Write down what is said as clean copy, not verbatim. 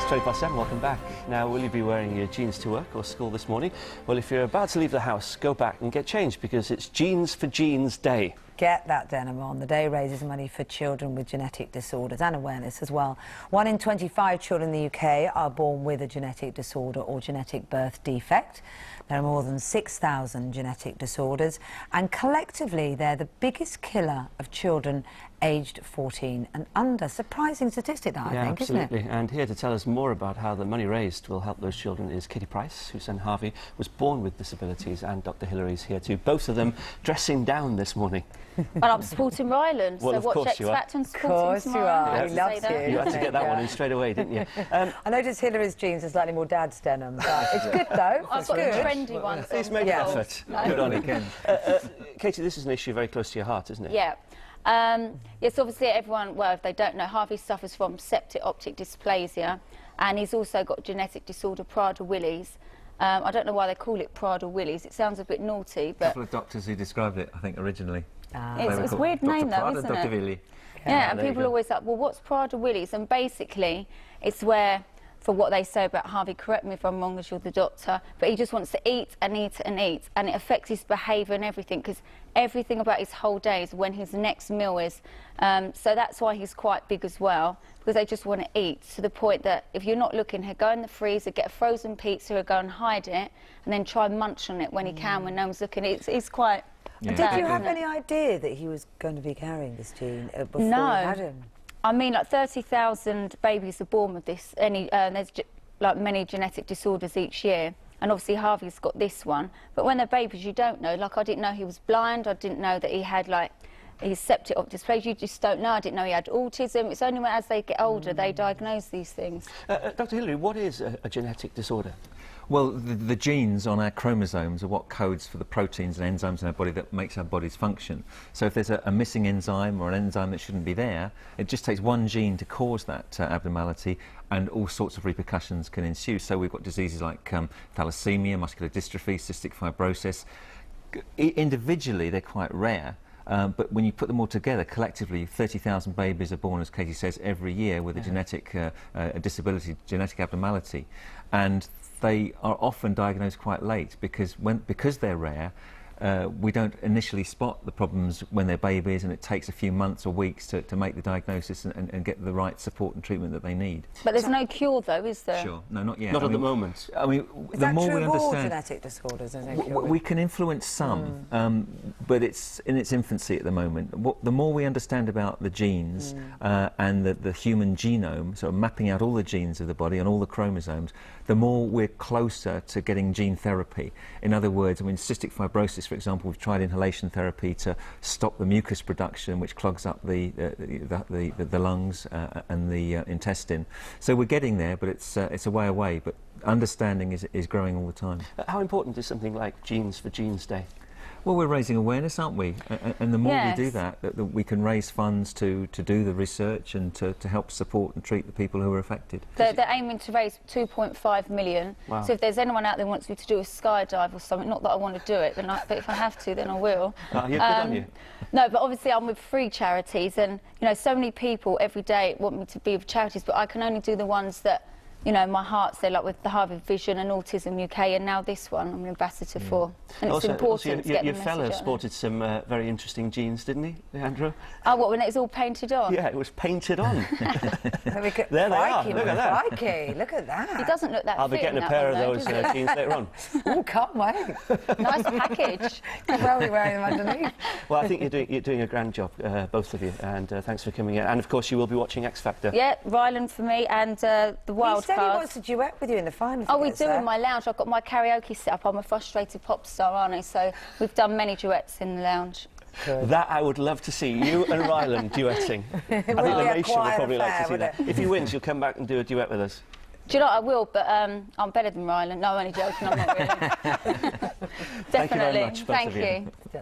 7, welcome back. Now, will you be wearing your jeans to work or school this morning? Well, if you're about to leave the house, go back and get changed because it's Jeans for Jeans Day. Get that denim on. The day raises money for children with genetic disorders and awareness as well. 1 in 25 children in the UK are born with a genetic disorder or genetic birth defect. There are more than 6,000 genetic disorders, and collectively they're the biggest killer of children aged 14 and under. Surprising statistic that, I think, absolutely. Isn't it? And here to tell us more about how the money raised will help those children is Kitty Price, whose son Harvey was born with disabilities, and Dr. Hillary's here too. Both of them dressing down this morning. And I'm supporting Ryland, well, so watch X Factor and supporting Of course you are. He loves you. You had to get that one in straight away, didn't you? I noticed Hillary's jeans are slightly more dad's denim, but it's good though. I've got the trendy ones. He's made an effort. Good on you. Katie, this is an issue very close to your heart, isn't it? Yeah. Yes, obviously everyone, well, if they don't know, Harvey suffers from septic optic dysplasia, and he's also got genetic disorder Prader-Willis. I don't know why they call it Prader-Willis. It sounds a bit naughty, but... A couple of doctors who described it, I think, originally. It's a weird name, though, isn't Dr. it? Willi. Yeah, and people are always like, well, what's Prader-Willis? And basically, it's where, for what they say about Harvey, correct me if I'm wrong as you're the doctor, but he just wants to eat and eat and eat, and it affects his behaviour and everything, because everything about his whole day is when his next meal is. So that's why he's quite big as well, because they just want to eat, to the point that if you're not looking, he'll go in the freezer, get a frozen pizza, he'll go and hide it, and then try and munch on it when he can, when no one's looking. It's quite... Yeah. Did you have any idea that he was going to be carrying this gene before you had him? I mean, like 30,000 babies are born with this. There's like many genetic disorders each year, and obviously Harvey's got this one. But when they're babies, you don't know. Like, I didn't know he was blind. I didn't know that he had like his septic optic dysplasia. You just don't know. I didn't know he had autism. It's only when, as they get older, they diagnose these things. Dr. Hillary, what is a genetic disorder? Well, the genes on our chromosomes are what codes for the proteins and enzymes in our body that makes our bodies function. So if there's a missing enzyme or an enzyme that shouldn't be there, it just takes one gene to cause that abnormality, and all sorts of repercussions can ensue. So we've got diseases like thalassemia, muscular dystrophy, cystic fibrosis. Individually, they're quite rare. But when you put them all together, collectively, 30,000 babies are born, as Katie says, every year with a genetic disability, genetic abnormality. And they are often diagnosed quite late because they're rare. We don't initially spot the problems when they're babies, and it takes a few months or weeks to make the diagnosis and get the right support and treatment that they need. But there's no cure, though, is there? Sure. No, not yet. Not at the moment. I mean, is the that more true we of all understand... genetic disorders, is it? We can influence some, but it's in its infancy at the moment. The more we understand about the genes and the human genome, sort of mapping out all the genes of the body and all the chromosomes, the more we're closer to getting gene therapy. In other words, I mean, cystic fibrosis, for example, we've tried inhalation therapy to stop the mucus production, which clogs up the lungs and the intestine. So we're getting there, but it's a way away. But understanding is growing all the time. How important is something like Jeans for Jeans Day? Well, we're raising awareness, aren't we? And the more we do that, we can raise funds to do the research and to help support and treat the people who are affected. They're aiming to raise 2.5 million. Wow. So if there's anyone out there who wants me to do a skydive or something, not that I want to do it, but if I have to, then I will. You're good on you. No, but obviously I'm with free charities, and you know, so many people every day want me to be with charities, but I can only do the ones that, you know, my heart's there, like with the Harvard Vision and Autism UK, and now this one I'm an ambassador for. And it's important to get the your message fellow out sported some very interesting jeans, didn't he, Leandro? Oh, what, when it's all painted on? Yeah, it was painted on. There they are. Look at that. Crikey, look at that. He doesn't look that I'll be fit getting in a that pair one, of those jeans later on. Oh, can't wait. Nice package. Well, we're wearing them underneath. Well, I think you're doing a grand job, both of you, and thanks for coming in. And of course, you will be watching X Factor. Yeah, Ryland for me, and the wild He said card. he wants to duet with you in the final. Oh, we do in my lounge. I've got my karaoke set up. I'm a frustrated pop star, aren't I? So we've done many duets in the lounge. Good. That I would love to see, you and Ryland duetting. I think the nation would probably like to see that. If he wins, you'll come back and do a duet with us. Do you know what? I will, but I'm better than Ryland. No, I'm only joking. I'm not really. Thank you very Definitely. much, both of you. Thank you.